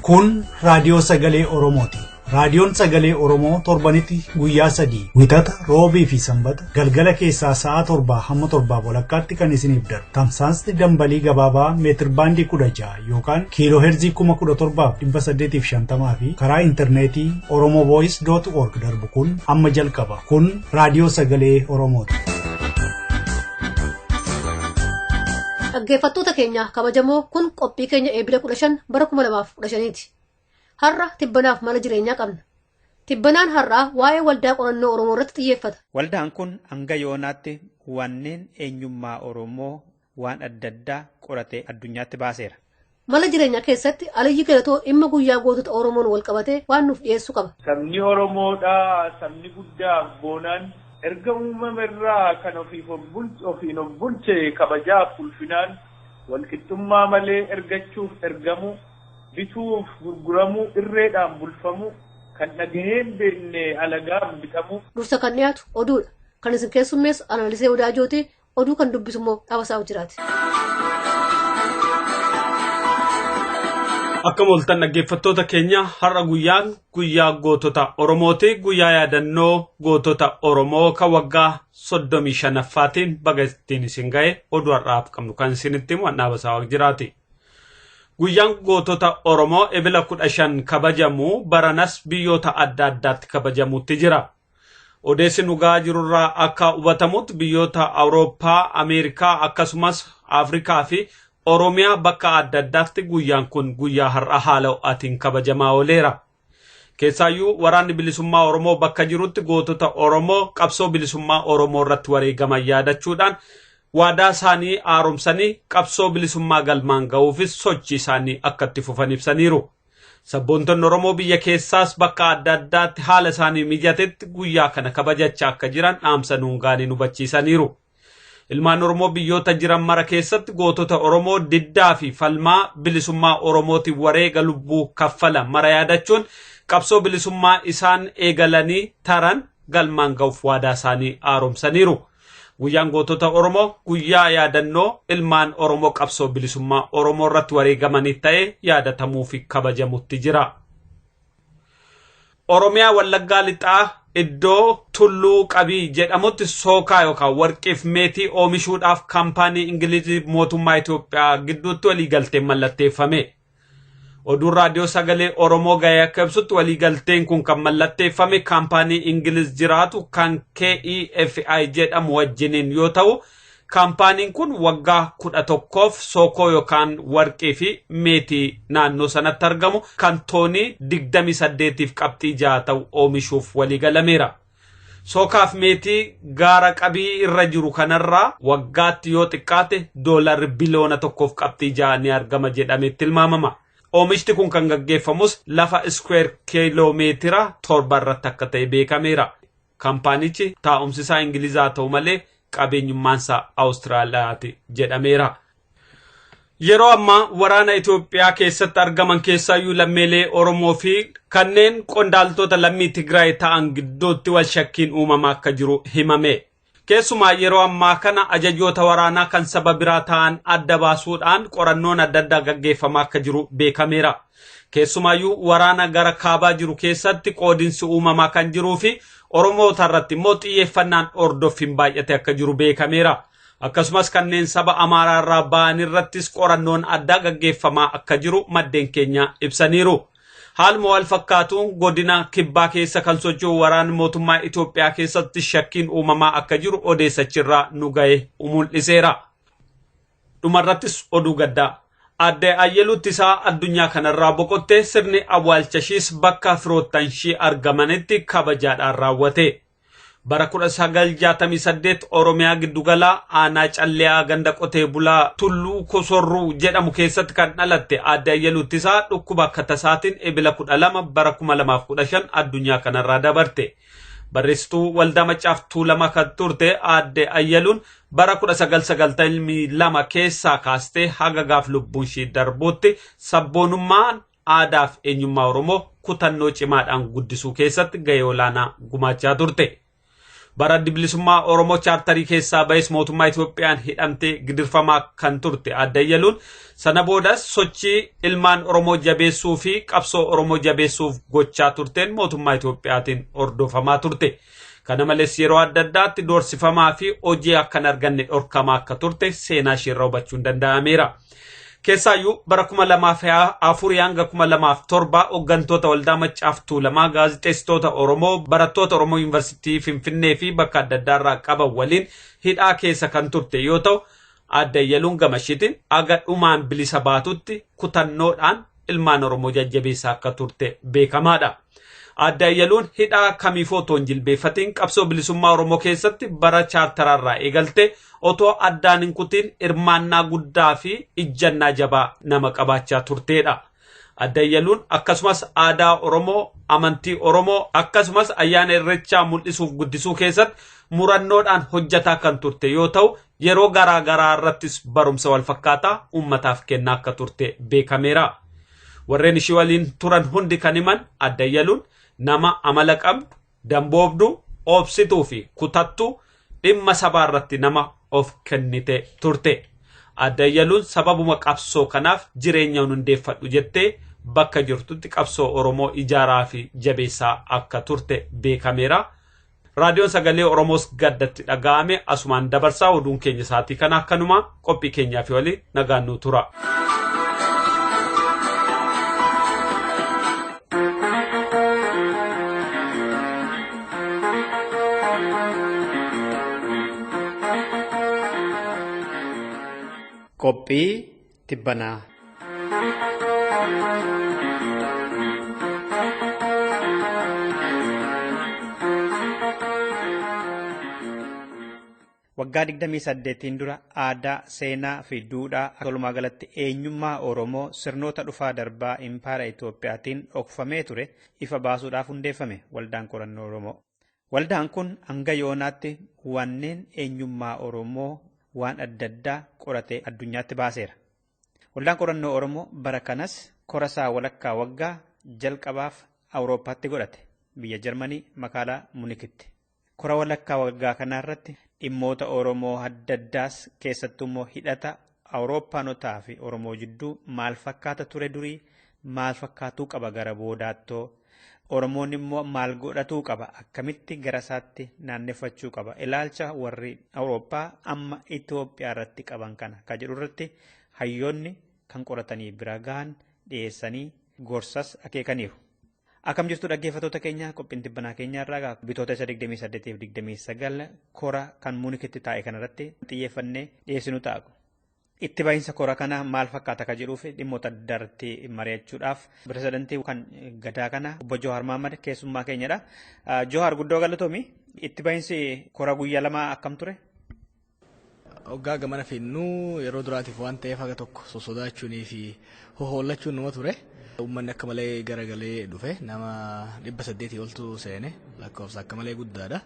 Kun raadiyoo sagalee Oromooti. Raadiyoon sagalee Oromoo torbanitti guyyaa 3 wixata roobii fi sanbata galgala keessaa sa'a 7 hamma 7 walakkaatti kan isiniif darbu. Tamsaasni dambalii gabaabaa meetir baandii 16 yookaan kiiloo heerzii 17,850 fi karaa intarneetii oromovoice.org darbu kun amma jalqaba. Kun raadiyoo sagalee Oromooti. Dhaggeeffattoota keenya kabajamoo kun qophii keenya eebila 15 bara 2015ti. Har'a tibbanaaf mala jireenyaa qabna. Tibbanaan har'aa waa'ee waldaa qorannoo Oromoo irratti xiyyeeffata. Waldaan kun hanga yoonaatti wanneen eenyummaa Oromoo waan adda addaa qoratee addunyaatti baaseera. Mala jireenyaa keessatti Aliyyi Galatoo dhimma guyyaa gootota Oromoon wal qabatee waan nuuf dhiyeessu qaba. Sabni Oromoodhaa sabni guddaa boonaan erga uumamerraa kan ofiin of bulche kabajaaf ulfinaan walqixxummaa malee ergachuuf ergamu bituuf gurguramu irreedhaan bulfamu kan dhagaheen beekne alagaan bitamu. Dursa kan dhiyaatu oduudha. Kan isin keessummeessu Analisee Odaajooti. Oduu kan dubbisu immoo Dhabasaa Hojjiraati. Akka moltan dhaggeeffattoota keenya har'a guyyaa gootota Oromooti. Guyyaa yaadannoo gootota Oromoo kan waggaa 35ffaatiin baga ittiin isin ga'e oduu har'aaf qabnu kan isinitti himu Dhabasaa Hojjiraati. Guyyaan gootota Oromoo ebila 15 kabajamu baranas biyyoota adda addaatti kabajamutti jira. Odeessi nugaa jirurraa akka hubatamutti biyyoota Awurooppaa, Ameerikaa akkasumas Afrikaa fi Oromiyaa bakka adda addaatti guyyaan kun guyyaa har'a haala ho'aatiin kabajamaa ooleera. Keessaayyuu waraanni bilisummaa Oromoo bakka jirutti gootota Oromoo qabsoo bilisummaa Oromoo irratti wareegaman yaadachuudhaan waadaa isaanii haaromsanii qabsoo bilisummaa galmaan ga'uufis sochii isaanii akka itti fufan ibsaniiru. Sabboontonni Oromoo biyya keessaas bakka adda addaatti haala isaanii mijatetti guyyaa kana kabajachaa akka jiran dhaamsa nuungaanii hubachiisaniiru. Ilmaan Oromoo biyyoota jiran mara keessatti gootota Oromoo diddaa fi falmaa bilisummaa Oromootiin wareega lubbuu kaffalan mara yaadachuun qabsoo bilisummaa isaan eegalanii taran galmaan ga'uuf waadaa isaanii haaromsaniiru. Guyyaan gootota Oromoo guyyaa yaadannoo ilmaan Oromoo qabsoo bilisummaa Oromoo irratti wareegamanii ta'ee yaadatamuu fi kabajamutti jira. Oromiyaa Wallaggaa Lixaa iddoo Tulluu Qabii jedhamutti sookaa yookaan warqiif meetii oomishuudhaaf kaampaanii Ingilizii mootummaa Itoophiyaa gidduutti waliigalteen mallatteeffame. Oduun raadiyoo sagalee Oromoo ga'ee akka ibsutti waliigalteen kun kan mallatteeffame kaampaanii Ingiliz jiraatu kan KEFI jedhamu wajjiniin yoo ta'u, kaampaaniin kun waggaa 11f sookoo yookaan warqii fi meetii naannoo sanatti argamu kan toonii 28f qabxii 6 ta'u oomishuuf waliigalameera. Sookaaf meetii gaara qabii irra jiru kanarraa waggaatti yoo xiqqaate $1 biliyoona 1 qabxii 6 ni argama jedhamee tilmaamama. Oomishti kun kan gaggeeffamus lafa square kiiloomeetira 7 irratti akka ta'e beekameera. Kaampaanichi taa'umsi isaa Ingilizaa ta'u malee qabeenyummaan isaa Awustiraaliyaati jedhameera. Yeroo ammaa waraana Itoophiyaa keessatti argaman keessaayyuu lammiilee Oromoo fi kanneen qondaaltota lammii Tigraay ta'an gidduutti wal shakkiin uumamaa akka jiru himame. Keessumaa yeroo ammaa kana ajajoota waraanaa kan saba biraa ta'an adda baasuudhaan qorannoon adda addaa gaggeeffamaa akka jiru beekameera. Keessumaayyuu waraana gara kaabaa jiru keessatti qoodinsi uumamaa kan jiruu fi Oromoota irratti immoo xiyyeeffannaan hordoffiin baay'ate akka jiru beekameera. Akkasumas kanneen saba Amaaraa irraa ba'an irrattis qorannoon addaa gaggeeffamaa akka jiru maddeen keenya ibsaniiru. Haaluma wal fakkaatuun godina kibbaa keessa kan socho'u waraana mootummaa Itoophiyaa keessatti shakkiin uumamaa akka jiru odeessachirraa nu ga'e mul'iseera. Dhumarrattis oduu gaddaa. Aadde Ayyaluu Tisaa addunyaa kanarraa boqottee sirni awwaalchashiis bakka firoottan ishii argamanitti kabajaadhaan raawwate. Bara 1968 Oromiyaa giddugalaa aanaa Calleyaa ganda qotee bulaa Tulluu Kosorruu jedhamu keessatti kan dhalatte Aadde Ayyaluu Tisaa dhukkuba akka tasaatiin ebila 12 bara 2015 addunyaa kanarraa dabarte. Barreessituu Waldaa Maccaaf Tuulamaa kan turte Aadde Ayyaluun bara 1992 keessaa kaastee haga gaaf lubbuun ishii darbuutti sabboonummaan aadaa fi eenyummaa Oromoo kutannoo cimaadhaan guddisuu keessatti gahee olaanaa gumaachaa turte. bara bilisummaa Oromoo chaartarii keessaa ba'es mootummaa Itoophiyaan hidhamtee gidirfamaa kan turte Aadde Ayyaluun sana boodas sochii ilmaan Oromoo jabeessuu fi qabsoo Oromoo jabeessuuf gochaa turteen mootummaa Itoophiyaatiin hordofamaa turte. Kana malees yeroo adda addaatti doorsifamaa fi hojii akkan arganne dhorkamaa akka turte seenaa isheerraa hubachuun danda'ameera. Keessaayyuu bara 2004 hanga 2007 hooggantoota waldaa Maccaaf Tuulamaa gaazexeessitoota Oromoo barattoota Oromoo Yuunivarsiitii Finfinnee fi bakka adda addaarraa qaban waliin hidhaa keessa kan turte yoo ta'u Aadde Ayyaluun gamashiitiin aga dhumaan bilisa baatutti kutannoodhaan ilmaan Oromoo jajjabeessaa akka turte beekamaadha. Aadde Ayyaluun hidhaa kamiifoo otoo hin jilbeeffatiin qabsoo bilisummaa Oromoo keessatti bara chaartaraarraa eegalte otoo addaan hin kutiin hirmaannaa guddaa fi ijjannaa jabaa nama qabaachaa turteedha. Aadde Ayyaluun akkasumas aadaa Oromoo, amantii Oromoo akkasumas ayyaana irreechaa mul'isuuf guddisuu keessatti murannoodhaan hojjataa kan turte yoo ta'u yeroo garaa garaa irrattis barumsa wal fakkaataa uummataaf kennaa akka turte beekameera. Warreen ishii waliin turan hundi kan himan Aadde Ayyaluun nama amala qabdu, damboobdu, obsituu fi kutattu dhimma sabaa irratti nama of kennite turte. Aadde Ayyaluun sababuma qabsoo kanaaf jireenya hundeeffadhu jettee bakka jirtutti qabsoo Oromoo ijaaraa fi jabeessaa akka turte beekameera. Raadiyoon Sagalee Oromoos gaddatti dhaga'ame asumaan dabarsaa oduun keenya isaatii kana akkanuma qophii keenyaa fi waliin nagaan nu tura. Qophii tibbanaa. Waggaa 28 dura aadaa, seenaa fi duudhaa walumaa galatti eenyummaa Oromoo sirnoota dhufaa darbaa impaara Itoophiyaatiin dhokfamee ture ifa baasuudhaaf hundeeffame waldaan qorannoo Oromoo. Waldaan kun hanga yoonaatti wanneen eenyummaa Oromoo waan adda addaa qoratee addunyaatti baaseera. Waldaan qorannoo Oromoo bara kanas korasaa walakkaa waggaa jalqabaaf Awurooppaatti godhate biyya Jarmanii magaalaa Munikitti. Kora walakkaa waggaa kanarratti dhimmoota Oromoo adda addaas keessattuu immoo hidhata Awurooppaanotaa fi Oromoo jidduu maal fakkaata ture durii, maal fakkaatuu qaba gara boodaattoo, Oromoon immoo maal godhatuu qaba, akkamitti gara isaatti naanneffachuu qaba, ilaalcha warri Awurooppaa amma Itoophiyaa irratti qaban kana ka jedhu irratti hayyoonni kan qoratanii bira gahan dhiyeessanii gorsas akeekaniiru. Akkam jirtu dhaggeeffattoota keenya qophiin tibbanaa keenya irraa bitoota 28 fi 29 kora kan Munikitti taa'e kanarratti xiyyeeffannee dhiyeessinu ta'a. Itti bahinsa kora kana maal fakkaata ka jedhuuf dhimmoota adda irratti mari'achuudhaaf pirezidantii kan gadaa kana obbo Johaar Mahammad keessummaa keenyadha. Johaar guddoo galatoomi. Itti bahinsi kora guyyaa lama akkam ture? Waggaa gamana finnuu yeroo duraatiif waan ta'eef haga tokko sosodaachuunii fi hohollachuun nama ture. Uummanni akka malee garagalee dhufe nama 800 oltu seene lakkoofsa akka malee guddaadha.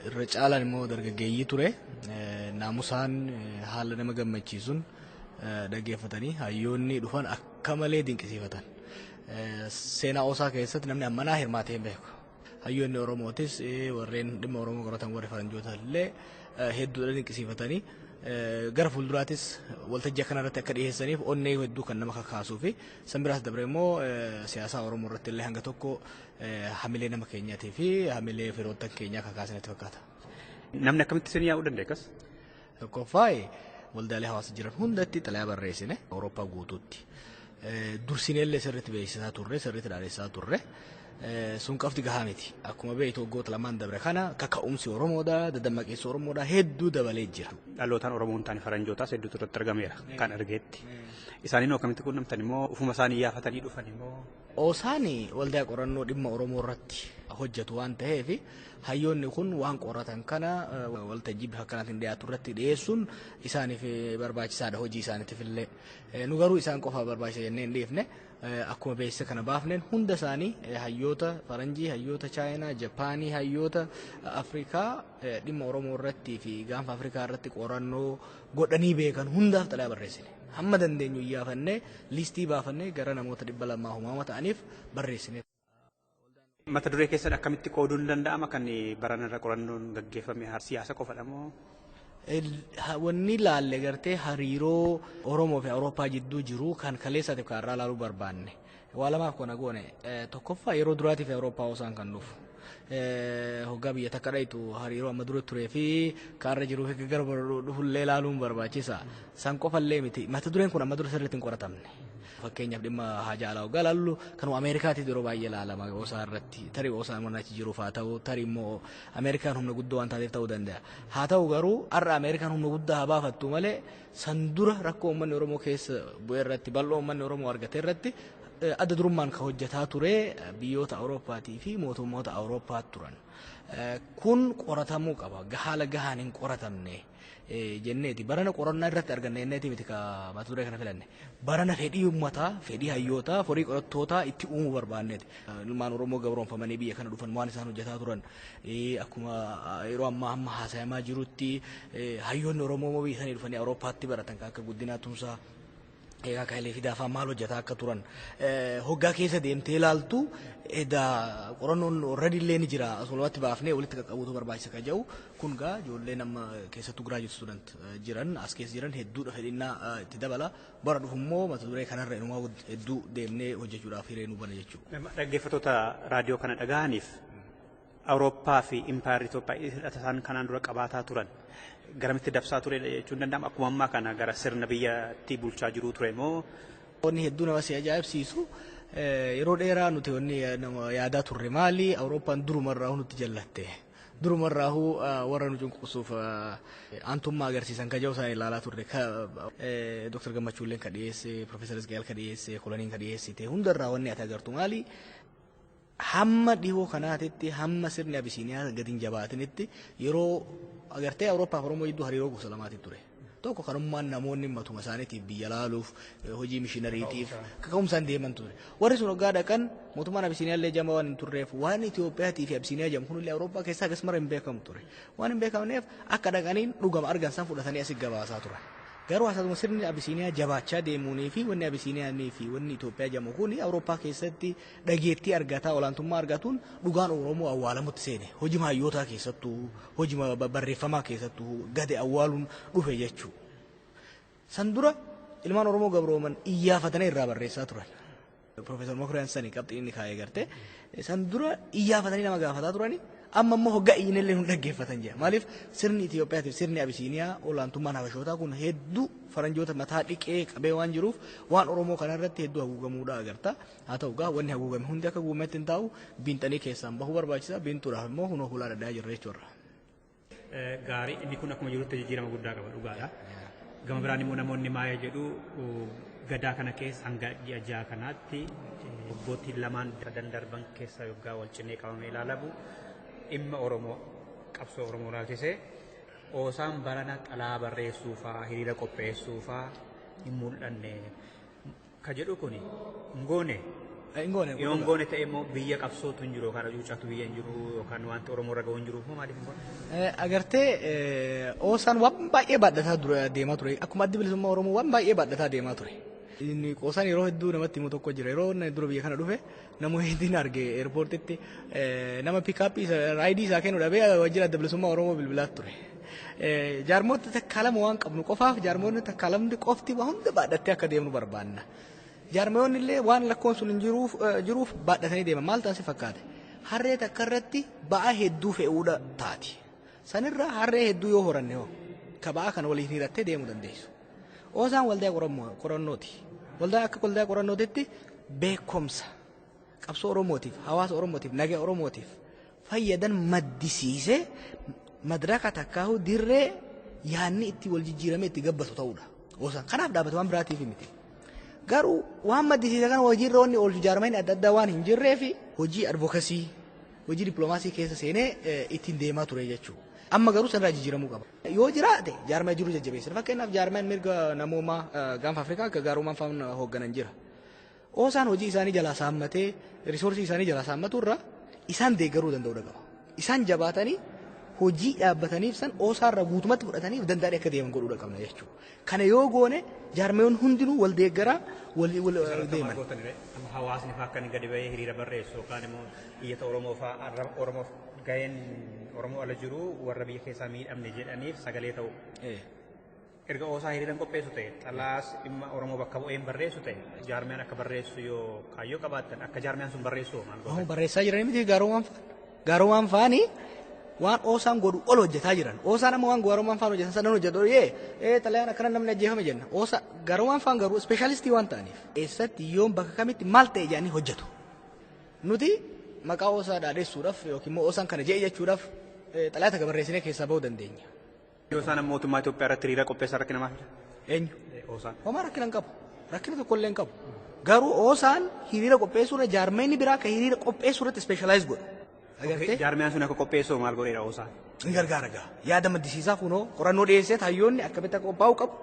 Irra caalaan immoo dargaggeeyyii ture. Naamusaan haala nama gammachiisuun dhaggeeffatanii hayyoonni dhufan akka malee dinqisiifatan. Seenaa osaa keessatti namni ammanaa hirmaatee hin beeku. Hayyoonni Oromootis warreen dhimma Oromoo qoratan warri faranjoota illee hedduudha dinqisiifatanii gara fuulduraatis waltajjii kanarratti akka dhiyeessaniif onnee hedduu kan nama kakaasuu fi san biraas dabre immoo siyaasa Oromoo irratti illee hanga tokko hamilee nama keenyaatii fi hamilee firoottan keenyaa kakaasanitti fakkaata. Namni akkamitti isin yaa'uu dandeekas? Tokkoffaa waldaalee hawaasa jiran hundatti xalayaa barreessine Awurooppaa guutuutti. Dursineellee sirriitti beeksisaa turre, sirriitti dhaadheessaa turre. Sun qabdi gahaa miti. Akkuma beektu waggoota lamaan dabre kana kaka'umsi Oromoodha, dammaqeessi Oromoodha hedduu dabalee jira. Dhalootaan Oromoon taane faranjootaas hedduutu irratti argameera kan argeetti. Isaaniin akkamitti quunnamtan immoo ufuma isaanii yaafatanii dhufan immoo? Osaani waldaa qorannoo dhimma Oromoo irratti hojjetu waan ta'eef hayyoonni kun waan qoratan kana waltajjii bifa kanaatiin dhiyaatu irratti dhiyeessuun isaaniif barbaachisaadha hojii isaaniitiif illee. Nu garuu isaan qofa barbaachisa jennee hin dhiifne akkuma beeksisa kana baafneen hunda isaanii hayyoota faranjii, hayyoota chaayinaa, Japaanii, hayyoota Afrikaa dhimma Oromoo irratti fi gaanfa Afrikaa irratti qorannoo godhanii beekan hundaaf xalayaa barreessine. Hamma dandeenyu iyyaafannee liistii baafannee gara namoota 200 ta'aniif barreessine. Mata duree keessatti akkamitti qooduun danda'ama kan baranarra qorannoon gaggeeffame siyaasa qofadha moo? Wanni laalle gartee hariiroo Oromoo fi Awurooppaa jidduu jiru kan kaleessaatiif kan irraa laaluu barbaanne. Waa lamaaf kana goone tokkoffaa yeroo duraatiif Awurooppaa osaan kan dhufu. Hoggaa biyya takka dhayitu hariiroo amma dura turee fi kaarra jiruu fi gara dhufullee laaluun barbaachisa. San qofallee miti. Mata dureen kun amma dura sirriitti hin qoratamne. Fakkeenyaaf dhimma haja alaa hoggaa laallu kanuma Ameerikaatiif yeroo baay'ee laalama osaa irratti tarii osaa mana achi jiruuf haa ta'u tarii immoo Ameerikaan humna guddoo waan taateef ta'uu danda'a. Haa ta'u garuu har'a Ameerikaan humna guddaa haa baafattu malee san dura rakkoo uummanni Oromoo keessa bu'ee irratti bal'oo uummanni Oromoo argate irratti adda durummaan kan hojjetaa ture biyyoota Awurooppaatii fi mootummoota Awurooppaa turan. Kun qoratamuu qaba. Haala gahaan hin qoratamne jenneeti. Barana qorannaa irratti arganne jenneeti miti ka mata duree kana filanne. Barana fedhii uummataa, fedhii hayyootaa, horii qorattootaa itti uumuu barbaanneeti. Ilmaan Oromoo gabroonfamanii biyya kana dhufan waan isaan hojjetaa turan akkuma yeroo ammaa amma haasayamaa jirutti hayyoonni Oromoo biyya sanii dhufanii Awurooppaatti baratan kan akka Guddinaa Tumsaa egaa kaalee fidaafaa maal hojjetaa akka turan hoggaa keessa deemtee ilaaltu edaa qorannoon already illee ni jira asumatti baafnee walitti qaqqabuutu barbaachisa ka jedhu kun gaa ijoollee nama keessattuu graduate student jiran as keessa jiran hedduudha fedhinnaa itti dabala bara dhufummoo mata duree kanarra inumaa hedduu deemnee hojjechuudhaaf hiree nu bana jechuudha. Dhaggeeffattoota raadiyoo kana dhagahaniif Awurooppaa fi Impaayarri Itoophiyaa hidhata isaan kanaan dura qabaataa turan garamitti dabsaa ture jechuun danda'ama akkuma ammaa kana gara sirna biyyatti bulchaa jiruu ture moo? Wanni hedduu nama si ajaa'ibsiisu yeroo dheeraa nuti wanni nama yaadaa turre maali Awurooppaan durumarraa nutti jallatte durumarraa warra nu cunqursuuf aantummaa agarsiisan ka jiru isaan ilaalaa turre Dr. Gammachuulleen ka dhiyeesse Profeesar Isgaa'el ka dhiyeesse Koloniin ka dhiyeessite hundarraa wanni ati agartu maali? Hamma dhihoo kanaatitti hamma sirni Abisiiniyaa gadiin jabaatinitti yeroo agartee Awurooppaa fi Oromoo jidduu hariiroo gosa lamaati ture. Tokko kanummaan namoonni matuma isaaniitiif biyya laaluuf hojii mishinariitiif kaka'umsaan deeman ture. Warri sun hoggaa dhaqan mootummaan Abisiiniyaa illee jama waan hin turreef waan Itoophiyaatii fi Abisiiniyaa jamu kunillee Awurooppaa keessaa akkasuma hin beekamu ture. Waan hin beekamneef akka dhaqaniin dhugama argan san fudhatanii asii gabaasaa turan. Garuu asuma sirni Abisiiniyaa jabaachaa deemuunii fi wanni Abisiiniyaa fi wanni Itoophiyaa jamu kun Awurooppaa keessatti dhageettii argataa olaantummaa argatuun dhugaan Oromoo awwaalamutti seene. Hojii hayyootaa keessattuu hojii barreeffamaa keessattuu gadi awwaaluun dhufe jechuudha. San dura ilmaan Oromoo gabrooman iyyaafatanii irraa barreessaa turan. Profeesar Mokriyaan sanii qabxii inni kaa'ee garte. San dura iyyaafatanii nama gaafataa turani. Amma immoo hoggaa iyyinillee nu dhaggeeffatan jira. Maaliif sirni Itoophiyaatiif sirni Abisiiniyaa olaantummaan Habashootaa kun hedduu faranjoota mataa dhiqee qabee waan jiruuf waan Oromoo kanarratti hedduu haguugamuudha agarta. Haa ta'u gaa wanni haguugame hundi akka guumetti hin taa'u biintanii keessaan bahuu barbaachisa. Biintuudhaaf immoo hunoo hulaa daddaa jirra jechuudha. Gaarii inni kun akkuma jirutti jijjiirama guddaa qaba dhugaadha. Gama biraan immoo namoonni maayee jedhu gadaa kana keessa hanga ji'a ja'a kanaatti waggoottiin lamaan darban keessa yoggaa wal cinee qabamee ilaalamu dhimma Oromoo qabsoo Oromoo ilaalchisee osaan barana xalaa barreessuufaa hiriira qopheessuufaa hin mul'anne ka jedhu kuni ngoone yoon goone ta'e immoo biyya qabsootu hin jiru yookaan cuucatu biyya hin jiru yookaan wanti Oromoo irra ga'u hin jiru maaliif hin goone? Agartee osaan waan baay'ee baadhataa deemaa ture akkuma addi bilisummaa Oromoo waan baay'ee baadhataa deemaa ture. Inni qoosaan yeroo hedduu namatti himu tokko jira yeroo dura biyya kana dhufe namoonni hedduun arge eerpoortitti nama piikaappii raayidii isaa kennu dhabee wajjin adda bilisummaa Oromoo bilbilaa ture. Jaarmoota takkaalama waan qabnu qofaaf jaarmoonni takkaalamni qofti waan hunda baadhattee akka deemnu barbaanna. Jaarmoonni illee waan lakkoon sun hin jiruuf baadhatanii deeman maal taasise fakkaate harree takka irratti ba'aa hedduu fe'uudha taati. Sanirra harree hedduu yoo horanne hoo ka ba'aa kana waliin hirattee deemuu dandeessu. Osaan waldaa qorannooti. Waldaa akka waldaa qorannootitti beekumsa qabsoo Oromootiif hawaasa Oromootiif nagaa Oromootiif fayyadan maddisiisee madraka takkaahu dirree yaanni itti wal jijjiirame itti gabbatu ta'uudha. Osaan kanaaf dhaabbata waan biraatiif miti. Garuu waan maddisiisa kana hojiirra wanni oolchu jaarmeen adda addaa waan hin jirreef hojii advokasii hojii dippiloomaasii keessa seenee ittiin deemaa ture jechuudha. Amma garuu sanirraa jijjiiramuu qaba. Yoo jiraate jaarmaa jiru jajjabeessa. Fakkeenyaaf jaarmaan mirga namoomaa gaanfa Afrikaa akka gaarummaan faana hoogganan jira. Osaan hojii isaanii jalaa saammatee risoorsii isaanii jalaa saammaturra isaan deeggaruu danda'uu qaba. Isaan jabaatanii hojii dhaabbataniif san oosaarra guutumatti fudhataniif danda'anii akka deeman godhuudha qabna jechuudha. Kana yoo goone jaarmeewwan hundinuu wal deeggaraa wal deeman. Hawaasni fa'aa akka gadi bahee hiriira barreessu yookaan immoo iyyata Oromoo fa'aa Oromoof gaheen Oromoo ala jiru warra biyya keessaa miidhamne jedhaniif sagalee ta'u. Erga oosaa hiriiraan qopheessu ta'e xalaas dhimma Oromoo bakka bu'een barreessu ta'e jaarmiyaan akka barreessu yoo kaayyoo qabaatan akka jaarmiyaan sun barreessu maal godhan? Barreessaa jiranii miti gaarummaan fa'aanii waan oosaan godhu ol hojjetaa jiran. Oosaan amma waan gaarummaan fa'aan hojjetan sadan hojjetu xalayaan akkana namni ajjeefame jenna. Gaarummaan fa'aan garuu ispeeshaalistii waan ta'aniif eessatti yoom bakka kamitti maal ta'e jedhanii hojjetu. Nuti maqaa oosaa dhaadheessuudhaaf yookiin immoo oosaan kana je'e jechuudhaaf xalayaa takka barreessinee keessaa bahuu dandeenya. Yoo isaan mootummaa Itoophiyaa irratti hiriira qopheessan rakkina maal? Eenyu? Oosaan. Homaa rakkina hin qabu. Rakkina tokko illee hin qabu. Garuu oosaan hiriira qopheessuurra jaarmeenni biraa kan hiriira qopheessuu irratti ispeeshaalaayiz godhu. Jaarmiyaan sun akka qopheessu maal godheera oosaan? Ni gargaara gaa. Yaada maddisiisaa kunoo qorannoo dhiyeessee hayyoonni akkamitti akka qophaa'uu qabu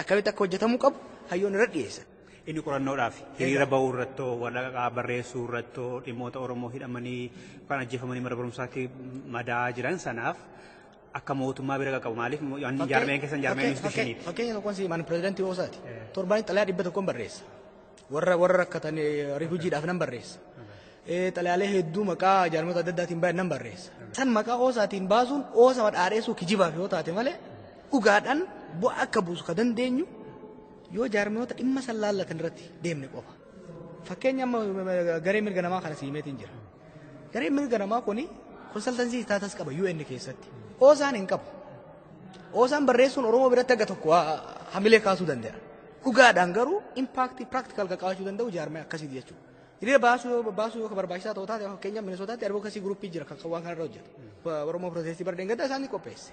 akkamitti akka hojjetamuu qabu hayyoonni irra dhiyeessan. Inni qorannoodhaaf hiriira bahuu irrattoo waraqaa barreessuu irrattoo dhimmoota Oromoo hidhamanii yookaan ajjeefamanii mana barumsaatti madaa jiran sanaaf akka mootummaa bira qabu maaliif jaarmeen keessan jaarmeen institushiniiti. Fakkeenya tokkoon si maani pirezidaantii Oosaati. Torbaanii xalayaa 100 barreessa. Warra rakkatan rifuujiidhaaf nan barreessa. Xalayaalee hedduu maqaa jaarmota adda addaatiin baay'ee nan barreessa. San maqaa Oosaatiin baasuun Oosa badhaadheessuu kijibaaf yoo taate malee dhugaadhaan bu'aa akka buusu ka dandeenyu yoo jaarmota dhimma san laallatan irratti deemne qofa. Fakkeenya amma garee mirga namaa kana siimeetiin jira. Gareen mirga namaa kuni konsaltansii taatas qaba UN keessatti. Oosaan hin qabu. Oosaan barreessuun Oromoo biratti akka tokko hamilee kaasuu danda'a. Dhugaadhaan garuu impaaktii piraaktikal ka qabaachuu danda'u jaarmee akkasiiti jechuudha. Hiriira baasuu yoo barbaachisaa ta'u taate fakkeenya Minisootaatti advookasii guruppii jira kan waan kanarra hojjetu. Oromoo Pirootestii Bardeen Gaddaa isaanii qopheesse.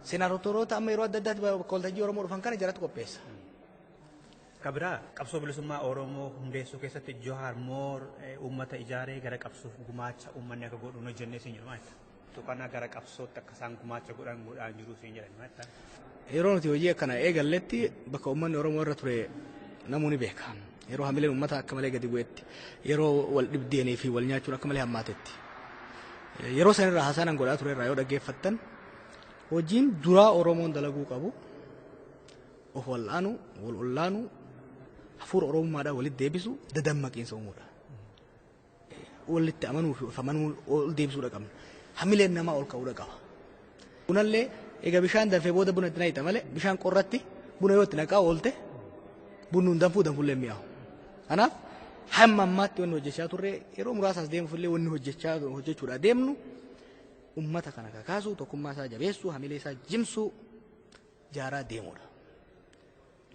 Senaatoroota amma yeroo adda addaatti waltajjii Oromoo dhufan kana jalatti qopheessa. Kabira qabsoo bilisummaa Oromoo hundeessuu keessatti Johaar Moor uummata ijaaree gara qabsoof gumaacha uummanni akka godhu hojjennee siin jedhu maayita. Tuqannaa gara qabsootti akka isaan gumaacha godhan jiru siin jedhan maayita. Yeroo nuti hojii akkana eegalletti bakka uummanni Oromoo irra ture namoonni beeka. Yeroo hamileen uummata akka malee gadi bu'etti yeroo wal dhibdeenii fi wal nyaachuun akka malee hammaatetti. Yeroo sanirraa haasaan godhaa ture irraa yoo dhaggeeffattan hojiin duraa Oromoon dalaguu qabu of wal'aanu wal ollaanu hafuura Oromummaadhaan walitti deebisu dadammaqiinsa uumuudha. Walitti amanuu fi of amanuu ol deebisuudha qabna. Hamileen namaa ol ka'uudha qaba. Bunallee egaa bishaan danfee booda buna itti naqita malee bishaan qorratti buna yoo itti naqaa oolte bunnuun danfullee mi'aawu. Kanaaf hamma ammaatti wanni hojjechaa turre yeroo muraasaas deemuufillee wanni hojjechuudha deemnu ummata kana kakaasuu tokkummaa isaa jabeessuu hamilee isaa jimsuu jaaraa deemuudha.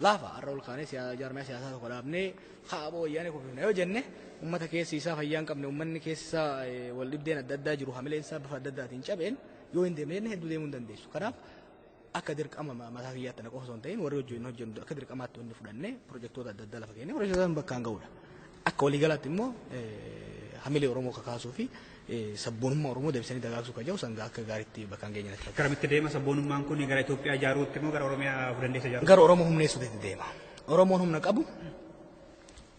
Laafa har'a ol kaanee jaarmee siyaasaa tokko dhaabnee haaboo wayyaanee kuufifna yoo jenne ummata keessi isaa fayyaa hin qabne ummanni keessi isaa wal dhibdeen adda addaa jiru hamileen isaa bifa adda addaatiin cabeen yoo hin deemne hedduu deemuu hin dandeessu. Kanaaf akka dirqama mataa kiyyaatti na qofa osoo hin ta'in warri hojii hojjennu akka dirqamaatti wanni fudhannee pirojektoota adda addaa lafa kennee pirojektoota bakkaan ga'uudha. Akka waliigalaatti immoo hamilee Oromoo kakaasuu fi sabboonummaa Oromoo deebisanii dagaagsuu kan jedhu sangaa akka gaariitti bakkaan geenye natti fakkaata. Garamitti deema sabboonummaan kun gara Itoophiyaa ijaaruutti immoo gara Oromiyaa dandeessa ijaaruutti? Gara Oromoo humneessuutti deema. Oromoon humna qabu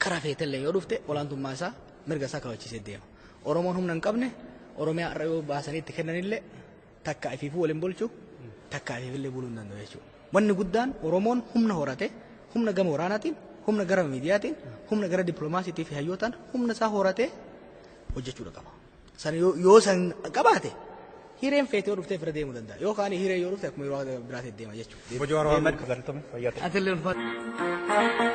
karaa feetellee yoo dhufte olaantummaa isaa mirga isaa kabachiisee deema. Oromoon humna hin qabne Oromiyaa irra yoo baasanii itti kennanillee takka ifiifuu waliin bulchuu takka ifiifillee buluu hin danda'u jechuudha. Wanni guddaan Oromoon humna horate humna gama waraanaatiin humna gara miidiyaatiin humna gara dippiloomaasiitii fi hayyootaan humna isaa horatee hojjechuudha qaba. San yoo san qabaate hireen feetee yoo dhuftee fira deemuu danda'a. Yookaan hiree yoo dhufte akkuma yeroo biraatti deema jechuudha. Bojo Haroo Ahmed galtome fayyaate. Atillee ulfaata.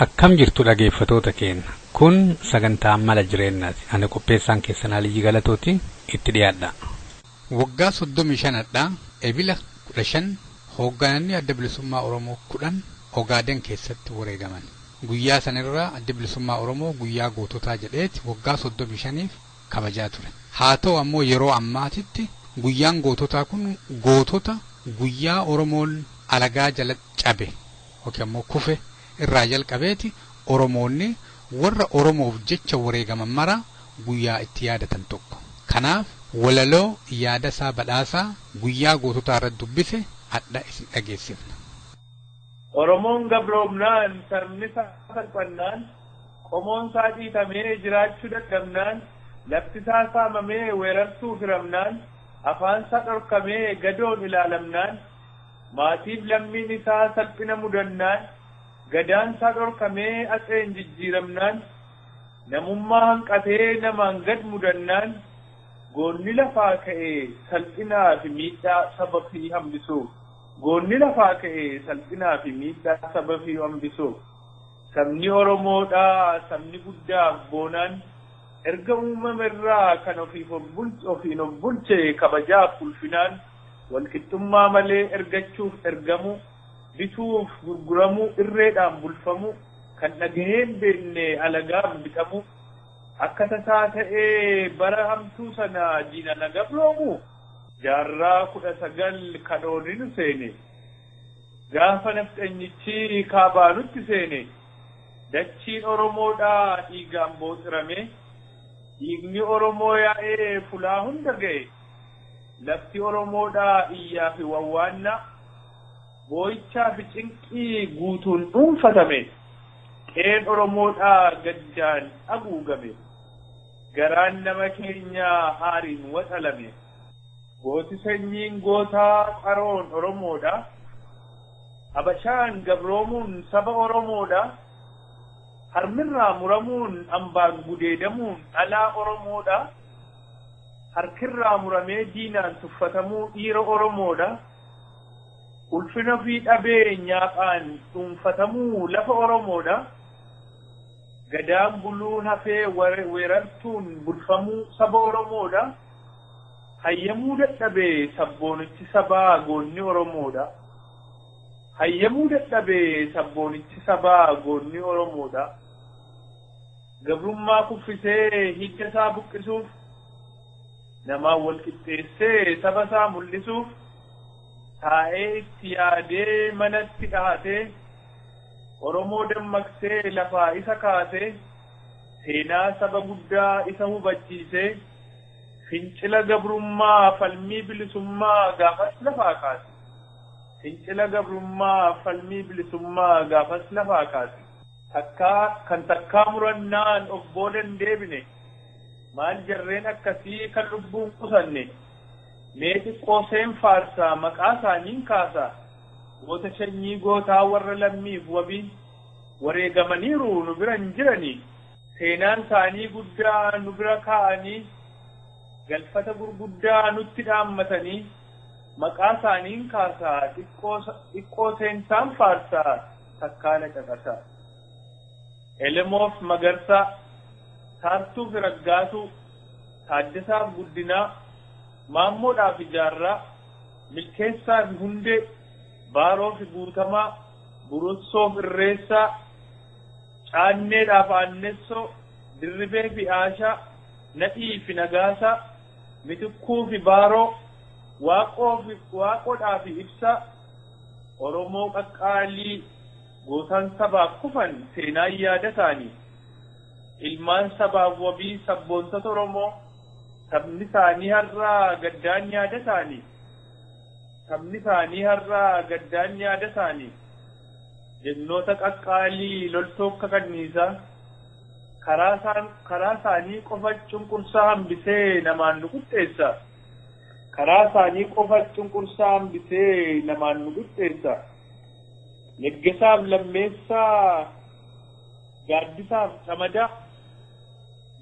Akkam jirtu dhaggeeffatoota keenya kun sagantaa mala jireenyaati. Ani qopheessaan keessan Aliyyi Galatooti itti dhiyaadha. Waggaa 35dha ebila 15 hooggananni adda bilisummaa Oromoo 10 Ogaaden keessatti wareegaman. Guyyaa sanarraa adda bilisummaa Oromoo guyyaa goototaa jedheeti waggaa 35f kabajaa ture. Haa ta'u ammoo yeroo ammaatitti guyyaan goototaa kun gootota guyyaa Oromoon alagaa jala cabe yookiin ammoo kufe irraa jalqabeeti Oromoonni warra Oromoof jecha wareegaman mara guyyaa itti yaadatan tokko. Kanaaf walaloo yaadasaa badhaasaa guyyaa goototaa irratti dubbise adda isin dhageessifna. Oromoon gabroomnaan sabni isaa salphannaan qomoon isaa dhiitamee jiraachuu dadhabnaan lafti isaa saamamee weerartuu firamnaan afaan isaa dhorkamee gadoon ilaalamnaan maatiif lammiin isaa salphina mudannaan gadaan isaa dhorkamee atseen jijjiiramnaan namummaa hanqatee namaan gad mudannaan goonni lafaa ka'ee salphinaa fi miidhaa saba fi hambisuuf goonni lafaa ka'ee salphinaa fi miidhaa saba fi hambisuuf sabni Oromoodhaa sabni guddaaf boonaan erga uumama irraa kan ofiin of bulche kabajaaf ulfinaan walqixxummaa malee ergachuuf ergamu bituuf gurguramu irreedhaan bulfamu kan dhagaheen beenne alagaaf bitamu akka tasaa ta'ee bara hamtuu sana diina gabroomu jaarraa 19 kadhooniin seene gaafa nafxanyichi kaabaanutti seene dachiin Oromoodhaa dhiigaan booxirame dhiigni Oromoo yaa'ee fulaa hunda ga'e lafti Oromoodhaa iyyaa fi wawwaanna boo'ichaa fi cinqii guutuun dhuunfatame qeen Oromoodhaa gaddaan haguugame garaan nama keenyaa aariin waxalame gooti sanyiin gootaa qaroon Oromoodha Habashaan gabroomuun saba Oromoodha harmirraa muramuun ambaan gudeedamuun dhalaa Oromoodha harkirraa muramee diinaan tuffatamuu dhiira Oromoodha ulfina fi dhabee nyaaphaan dhuunfatamuu lafa Oromoodha gadaan buluun hafee weerartuun bulfamuu saba Oromoodha hayyamuu dadhabee sabboonichi sabaa goonni Oromoodha hayyamuu dadhabee sabboonichi sabaa goonni Oromoodha gabrummaa kuffisee hidda isaa buqqisuuf namaan wal qixxeessee saba isaa mul'isuuf taa'ee itti yaadee manatti dhahatee Oromoo dammaqsee lafaa isa kaasee seenaa saba guddaa isa hubachiisee fincila gabrummaa falmii bilisummaa gaafas lafaa kaase fincila gabrummaa falmii bilisummaa gaafas lafaa kaase takkaa murannaan of boodan deebine maal jarreen akkasii kan lubbuun qusanne mee xiqqooseen faarsaa maqaa isaaniin kaasaa goota sanyii gootaa warra lammiif wabii wareegamaniiru nu biran jiranii seenaan isaanii guddaa nu bira kaa'anii galfata gurguddaa nutti dhaammatanii maqaa isaaniin kaasaa xiqqooseen isaan faarsaa takkaana caqasaa Elemoof Magarsaa Saartuu fi Raggaatuu Taaddasaaf Guddinaa Maammoodhaaf Ijaarraa Milkeessaa fi Hundee Baaroo fi Guutamaa Burussoof Irreessaa Caanneedhaaf Aannessoo Dirribee fi Aashaa Nadhii fi Nagaasaa Mitikkuu fi Baaroo Waaqoodhaaf Ibsaa Oromoo Qaqqaalii gootaan sabaaf kufan seenaan yaada isaanii ilmaan sabaaf wabii sabboontota Oromoo sabni isaanii har'aa gaddaan yaada isaanii sabni isaanii har'aa gaddaan yaada isaanii jennoota qaqqaalii loltoota kanniisaa karaa isaanii qofa cunqursaa hambisee namaan nu qixxeessa karaa isaanii qofa cunqursaa hambisee namaan nu qixxeessa Neggesaaf Lammeessaa Gaaddisaaf Camadaa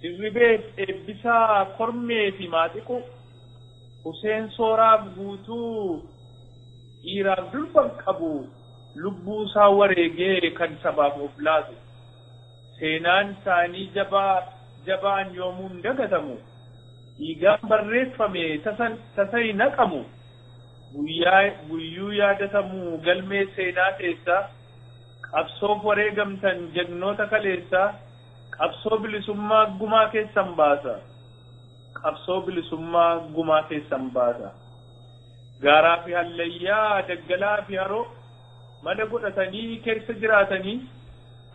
Dirribeef Eebbisaa Kormee fi Maaxiqu Huseen Sooraaf Guutuu dhiiraaf durban qabu lubbuu isaa wareegee kan sabaaf of laatu seenaan isaanii jabaan yoomuun dagatamu dhiigaan barreeffame tasai naqamu guyyuu yaadatamu galmee seenaa keessaa qabsoof wareegamtan jagnoota kaleessaa qabsoo bilisummaa gumaa keessan baasa qabsoo bilisummaa gumaa keessan baasa gaaraa fi hallayyaa daggalaa fi haroo mala godhatanii keessa jiraatanii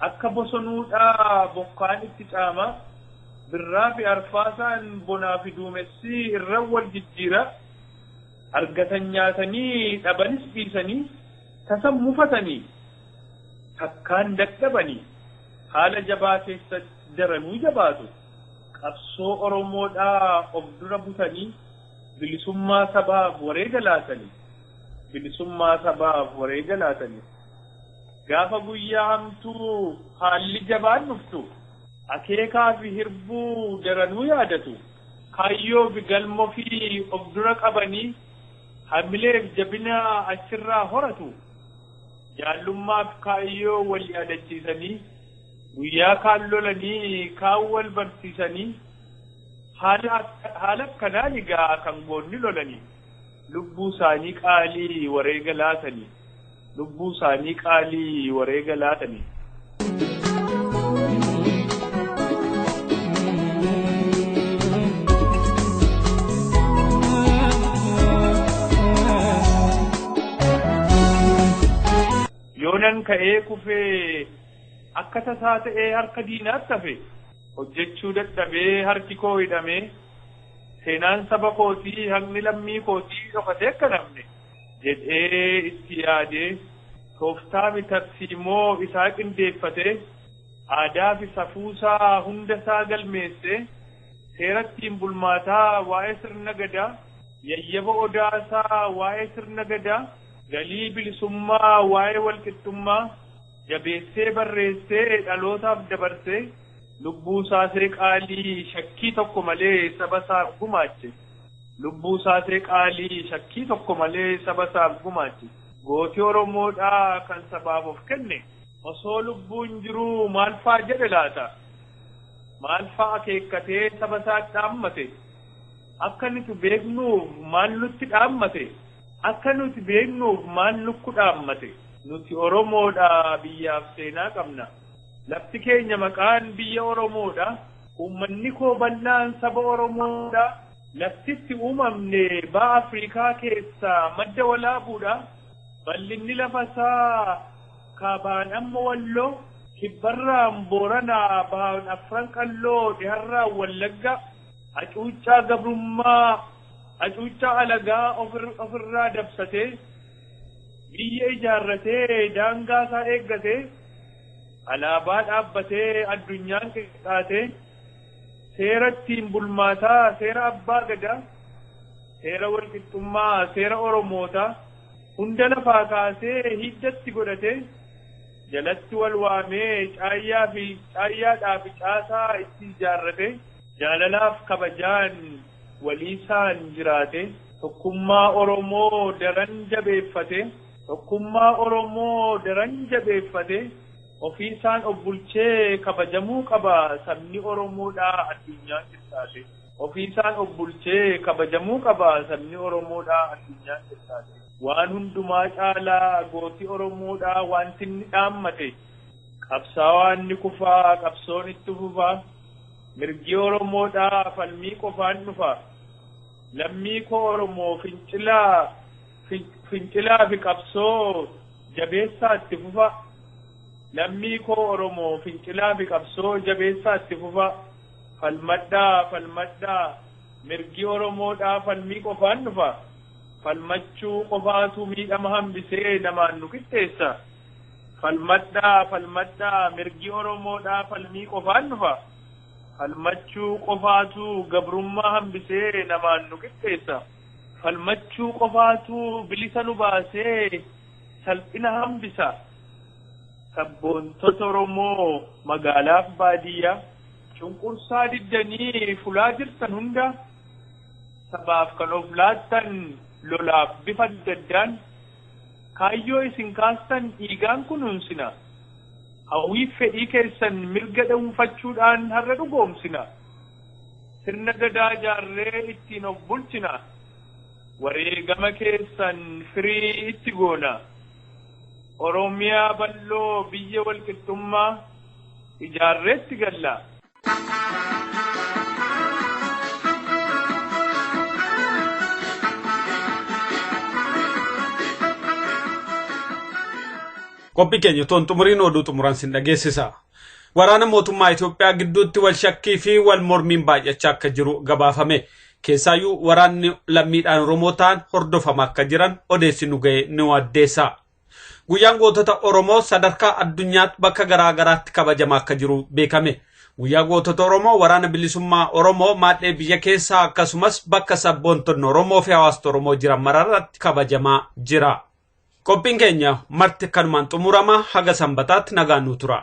akka bosonuudhaa bokkaan itti caama birraa fi arfaasaan bonaa fi duumessi irra wal jijjiira argatan nyaatanii dhabanis dhiisanii tasan mufatanii takkaan dadhabanii haala jabaa keessatti daranuu jabaatu qabsoo Oromoodhaa of dura butanii bilisummaa sabaaf wareega laatanii bilisummaa sabaaf wareega laatanii gaafa guyyaa hamtuu haalli jabaan dhuftu akeekaa fi hirbuu daranuu yaadatu kaayyoo fi galmoo fi of dura qabanii hamileef jabina achirraa horatu jaallummaaf kaayyoo wal yaadachiisanii guyyaa kaan lolanii kaan wal barsiisanii haala akkanaan egaa kan goonni lolanii lubbuu isaanii qaalii wareega laatanii lubbuu isaanii qaalii wareega laatanii. Yoonan ka'ee kufee akka tasaa ta'ee harka diinaatti hafe hojjechuu dadhabee harki koo hidhamee seenaan saba kootii haqni lammii kootii dhokatee akka namne jedhee itti yaadee tooftaa mitarsiimoo isaa qindeeffatee aadaa fi safuusaa hunda isaa galmeessee seera ittiin bulmaataa waa'ee sirna gadaa yayyaba odaasaa waa'ee sirna gadaa galii bilisummaa waa'ee walqixxummaa jabeessee barreessee dhalootaaf dabarsee lubbuu isaasee qaalii shakkii tokko malee saba isaaf gumaache lubbuu isaasee qaalii shakkii tokko malee saba isaaf gumaache gootii Oromoodhaa kan sabaaf of kenne osoo lubbuun jiruu maal faa jedhe laata maal faa akeekkatee saba isaatti dhaammate akka nuti beeknuuf maal nutti dhaammate akka nuti beeknuuf maal nukku dhaammate nuti Oromoodhaa biyyaaf seenaa qabna lafti keenya maqaan biyya Oromoodha ummanni koo bal'aan saba Oromoodha laftitti uumamne ba'a Afrikaa keessaa madda walaabuudha bal'inni lafasaa kaabaan amma Walloo kibbarraan Booranaa bahaan Afran Qalloo dhiharraan Wallagga hacuuccaa gabrummaa hacuuccaa alagaa ofirraa dabsatee biyya ijaarratee daangaa isaa eeggatee alaabaa dhaabbatee addunyaan qixxaatee seera ittiin bulmaataa seera abbaa gadaa seera walqixxummaa seera Oromootaa hunda lafaa kaasee hiddatti godhatee jalatti wal waamee caayyaadhaa fi caasaa itti ijaarratee jaalalaaf kabajaan waliisaan jiraate tokkummaa Oromoo daran jabeeffate tokkummaa Oromoo daran jabeeffate ofiisaan of bulchee kabajamuu qaba sabni Oromoodhaa addunyaan qixxaate ofiisaan of bulchee kabajamuu qaba sabni Oromoodhaa addunyaan qixxaate waan hundumaa caalaa gootii Oromoodhaa wanti inni dhaammate qabsaawaan ni kufaa qabsoon itti fufaa mirgi Oromoodhaa falmii qofaan dhufa lammii koo Oromoo fincilaa fi qabsoo jabeessaa itti fufa lammii koo Oromoo fincilaa fi qabsoo jabeessaa itti fufa falmadhaa mirgi Oromoodhaa falmii qofaan dhufa falmachuu qofaatu miidhama hambisee namaan nu qixxeessa falmadhaa mirgi Oromoodhaa falmii qofaan dhufa falmachuu qofaatu gabrummaa hambisee namaan nu qixxeessa falmachuu qofaatu bilisa nu baasee salphina hambisa sabboontota Oromoo magaalaaf baadiyyaa cunqursaa diddanii fulaa jirtan hunda sabaaf kan of laattan lolaaf bifa daddaan kaayyoo isin kaastan dhiigaan kunuunsina hawwiif fedhii keessan mirga dhuunfachuudhaan har'a dhugoomsina sirna gadaa jaarree ittiin of bulchina wareegama keessan firii itti goona Oromiyaa bal'oo biyya walqixxummaa ijaarreetti galla. Qophii keenya toon xumuriin oduu xumuraan sin dhageessisa. Waraana mootummaa Itoophiyaa gidduutti wal shakkii fi wal mormiin baay'achaa akka jiru gabaafame. Keessaayyuu waraanni lammiidhaan Oromoo ta'an hordofamaa akka jiran odeessi nu ga'e ni addeessa. Guyyaan gootota Oromoo sadarkaa addunyaatti bakka garaa garaatti kabajamaa akka jiru beekame. Guyyaa gootota Oromoo waraana bilisummaa Oromoo maadhee biyya keessaa akkasumas bakka sabboontonni Oromoo fi hawaasota Oromoo jiran mararratti kabajamaa jira. Qophiin keenya marti kanumaan xumurama haga sanbataatti nagaan nu tura.